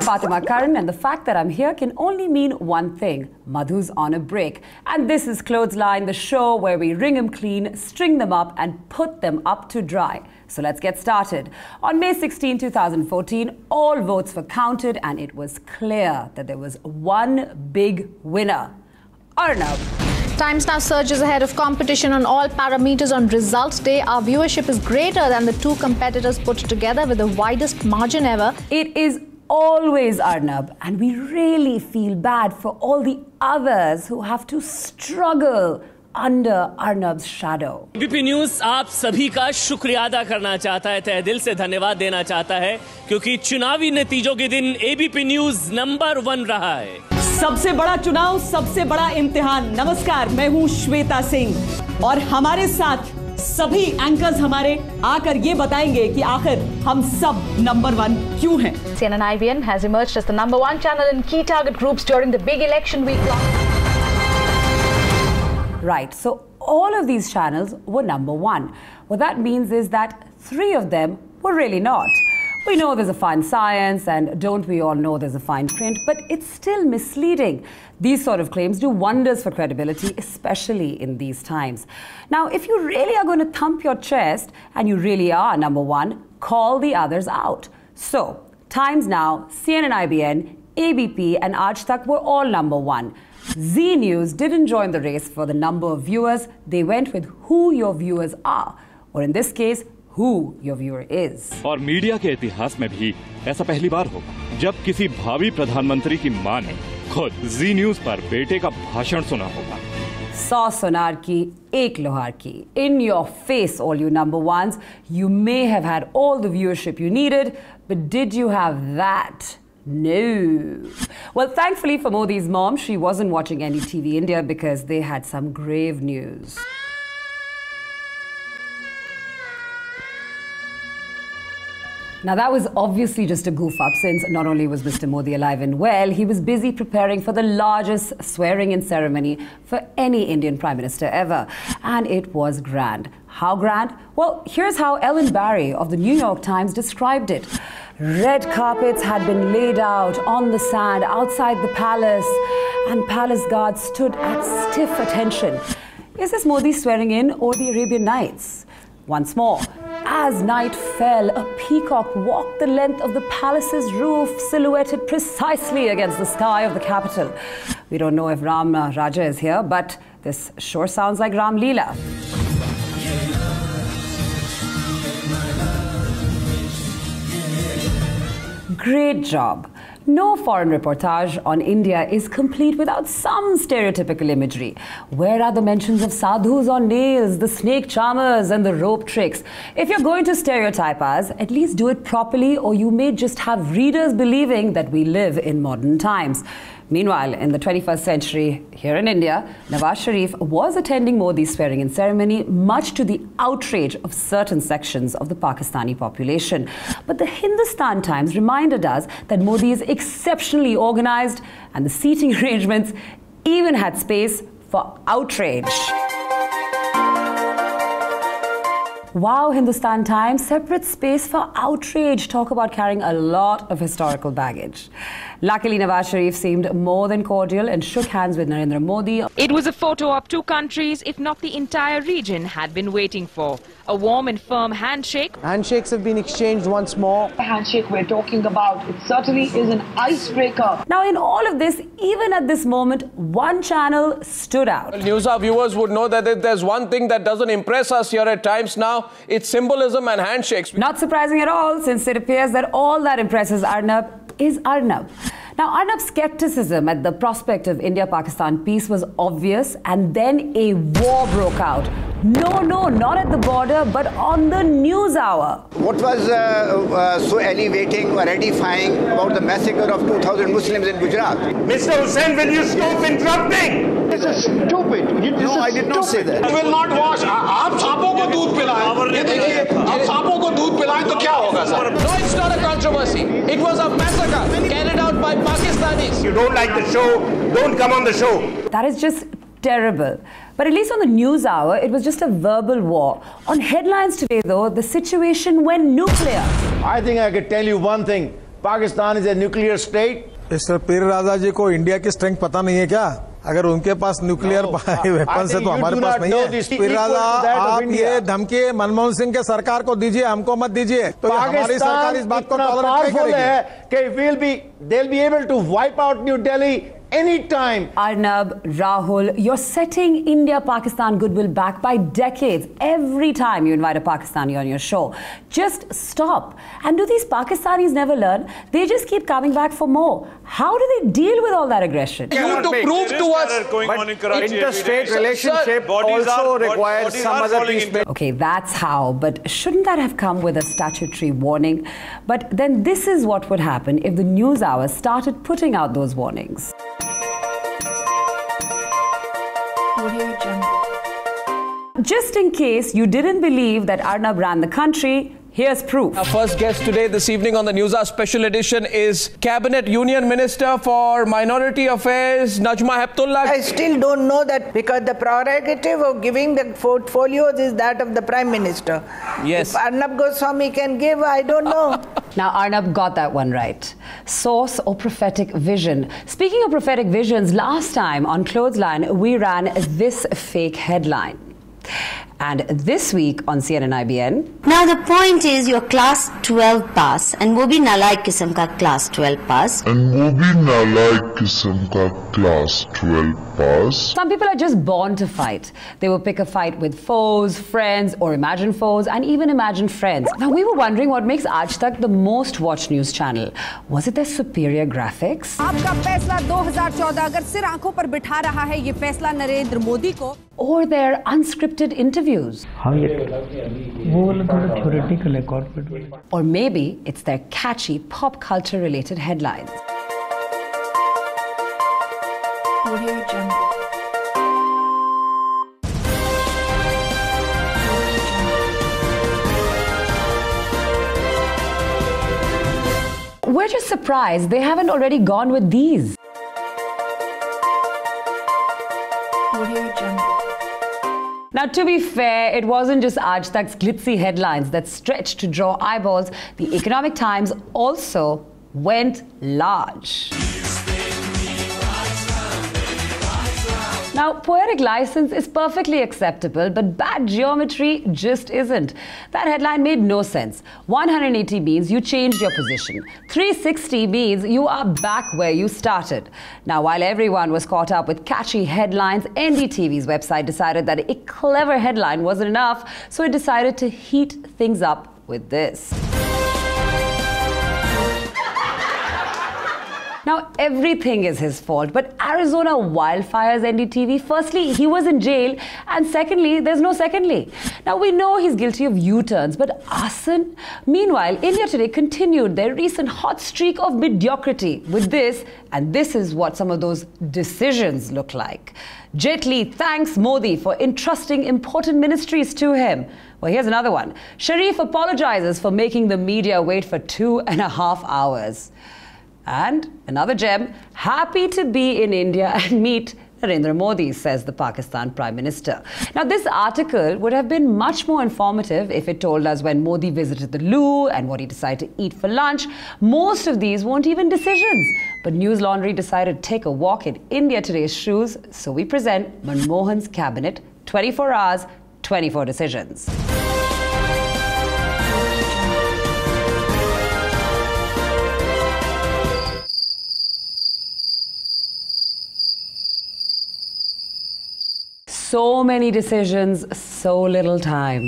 Fatima Karan, and the fact that I'm here can only mean one thing. Madhu's on a break. And this is Clothesline, the show where we wring them clean, string them up and put them up to dry. So let's get started. On May 16, 2014, all votes were counted and it was clear that there was one big winner. Arnab. Times now surges ahead of competition on all parameters on results day. Our viewership is greater than the two competitors put together with the widest margin ever. It is always Arnab, and we really feel bad for all the others who have to struggle under Arnab's shadow. ABP news आप सभी का शुक्रिया अदा करना चाहता है, तहे दिल से धन्यवाद देना चाहता है, क्योंकि चुनावी नतीजों के दिन एबीपी न्यूज नंबर 1 रहा है। सबसे बड़ा चुनाव, सबसे बड़ा इम्तिहान। नमस्कार, मैं हूं श्वेता सिंह और हमारे साथ सभी एंकर्स हमारे आकर ये बताएंगे कि आखिर हम सब नंबर 1 क्यों हैं। CNN-IBN has emerged as the number 1 channel in key target groups during the big election week. Right, so all of these channels were number 1. What that means is that 3 of them were really not. We know there's a fine science, and don't we all know there's a fine print, but it's still misleading. These sort of claims do wonders for credibility, especially in these times. Now, if you really are going to thump your chest and you really are number 1, call the others out. So, Times Now, CNN-IBN, ABP and Aaj Tak were all number 1. Zee News didn't join the race for the number of viewers. They went with who your viewers are, or in this case, who your viewer is. और media के इतिहास में भी ऐसा पहली बार होगा जब किसी भावी प्रधानमंत्री की मां ने खुद जी न्यूज पर बेटे का भाषण सुना होगा। 100 सोनार की, 1 लोहार की. In your face, all you number 1s. You may have had all the viewership you needed, but did you have that? No. Well, thankfully for Modi's mom, she wasn't watching any TV India because they had some grave news. Now, that was obviously just a goof-up, since not only was Mr. Modi alive and well, he was busy preparing for the largest swearing-in ceremony for any Indian Prime Minister ever. And it was grand. How grand? Well, here's how Ellen Barry of the New York Times described it. Red carpets had been laid out on the sand outside the palace, and palace guards stood at stiff attention. Is this Modi swearing in or the Arabian Nights? Once more, as night fell, a peacock walked the length of the palace's roof, silhouetted precisely against the sky of the capital. We don't know if Ram Raja is here, but this sure sounds like Ram Leela. Great job. No foreign reportage on India is complete without some stereotypical imagery. Where are the mentions of sadhus on nails, the snake charmers and the rope tricks? If you're going to stereotype us, at least do it properly, or you may just have readers believing that we live in modern times. Meanwhile, in the 21st century, here in India, Nawaz Sharif was attending Modi's swearing-in ceremony, much to the outrage of certain sections of the Pakistani population. But the Hindustan Times reminded us that Modi is exceptionally organized, and the seating arrangements even had space for outrage. Wow, Hindustan Times, separate space for outrage. Talk about carrying a lot of historical baggage. Luckily, Nawaz Sharif seemed more than cordial and shook hands with Narendra Modi. It was a photo of 2 countries, if not the entire region, had been waiting for. A warm and firm handshake. Handshakes have been exchanged once more. The handshake we're talking about, it certainly is an icebreaker. Now, in all of this, even at this moment, one channel stood out. Newshour viewers would know that if there's one thing that doesn't impress us here at Times Now, it's symbolism and handshakes. Not surprising at all, since it appears that all that impresses Arnab is Arnab. Now, Arnab's skepticism at the prospect of India-Pakistan peace was obvious, and then a war broke out. No, not at the border, but on the news hour. What was so elevating or edifying about the massacre of 2,000 Muslims in Gujarat? Mr. Hussain, will you stop interrupting? This is stupid. No, I did not say that. You will not wash. आप सांपों को दूध पिलाएं. ये देखिए, आप सांपों को दूध पिलाएं तो क्या होगा sir? No, it's not a controversy. It was a massacre carried out by Pakistanis. You don't like the show, don't come on the show. That is just terrible. But at least on the news hour, it was just a verbal war. On headlines today, though, the situation went nuclear. I think I could tell you one thing. Pakistan is a nuclear state. Mister पीर राजा जी को India की strength पता नहीं है क्या? अगर उनके पास nuclear weapons है तो हमारे पास नहीं है। पीर राजा, आप ये धमकी मनमोहन सिंह के सरकार को दीजिए, हमको मत दीजिए। तो हमारी सरकार इस बात को टॉलरेट नहीं करेगी। They'll be able to wipe out New Delhi anytime. Arnab, Rahul, you're setting India-Pakistan goodwill back by decades every time you invite a Pakistani on your show. Just stop. And do these Pakistanis never learn? They just keep coming back for more. How do they deal with all that aggression? You to prove to us. But interstate relationship also requires some other peace. Okay, that's how. But shouldn't that have come with a statutory warning? But then this is what would happen if the news hours started putting out those warnings. Just in case you didn't believe that Arnab ran the country, here's proof. Our first guest today, this evening on the News Hour Special Edition is Cabinet Union Minister for Minority Affairs, Najma Heptullah. I still don't know that because the prerogative of giving the portfolios is that of the Prime Minister. Yes. If Arnab Goswami can give, I don't know. Now, Arnab got that one right. Source or prophetic vision? Speaking of prophetic visions, last time on Clothesline, we ran this fake headline. And this week on CNN IBN. Now the point is your class 12 pass and वो भी नालायक किस्म का class 12 pass. And वो भी नालायक किस्म का class 12 pass. Some people are just born to fight. They will pick a fight with foes, friends, or imagined foes, and even imagined friends. Now we were wondering what makes Aaj Tak the most watched news channel. Was it their superior graphics? आपका फैसला 2014 अगर सिर आंखों पर बिठा रहा है ये फैसला नरेंद्र मोदी को. Or their unscripted interviews. Or maybe it's their catchy pop culture related headlines. We're just surprised they haven't already gone with these. Now, to be fair, it wasn't just Aaj Tak's glitzy headlines that stretched to draw eyeballs. The Economic Times also went large. Now, poetic license is perfectly acceptable, but bad geometry just isn't. That headline made no sense. 180 means you changed your position. 360 means you are back where you started. Now, while everyone was caught up with catchy headlines, NDTV's website decided that a clever headline wasn't enough, so it decided to heat things up with this. Now, everything is his fault, but Arizona wildfires NDTV. Firstly, he was in jail, and secondly, there's no secondly. Now, we know he's guilty of U-turns, but arson? Meanwhile, India Today continued their recent hot streak of mediocrity with this, and this is what some of those decisions look like. Jaitley thanks Modi for entrusting important ministries to him. Well, here's another one. Sharif apologizes for making the media wait for 2.5 hours. And another gem, happy to be in India and meet Narendra Modi, says the Pakistan Prime Minister. Now, this article would have been much more informative if it told us when Modi visited the loo and what he decided to eat for lunch. Most of these weren't even decisions. But News Laundry decided to take a walk in India Today's shoes, so we present Manmohan's cabinet, 24 hours, 24 decisions. So many decisions, so little time.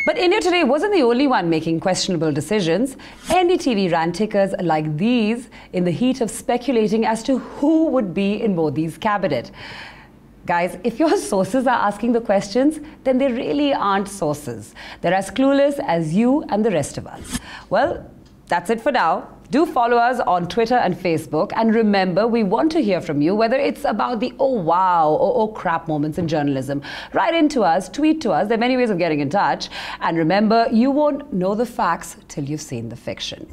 But India Today wasn't the only one making questionable decisions. NDTV ran tickers like these in the heat of speculating as to who would be in Modi's cabinet. Guys, if your sources are asking the questions, then they really aren't sources. They're as clueless as you and the rest of us. Well, that's it for now. Do follow us on Twitter and Facebook. And remember, we want to hear from you, whether it's about the oh wow or oh crap moments in journalism. Write into us, tweet to us. There are many ways of getting in touch. And remember, you won't know the facts till you've seen the fiction.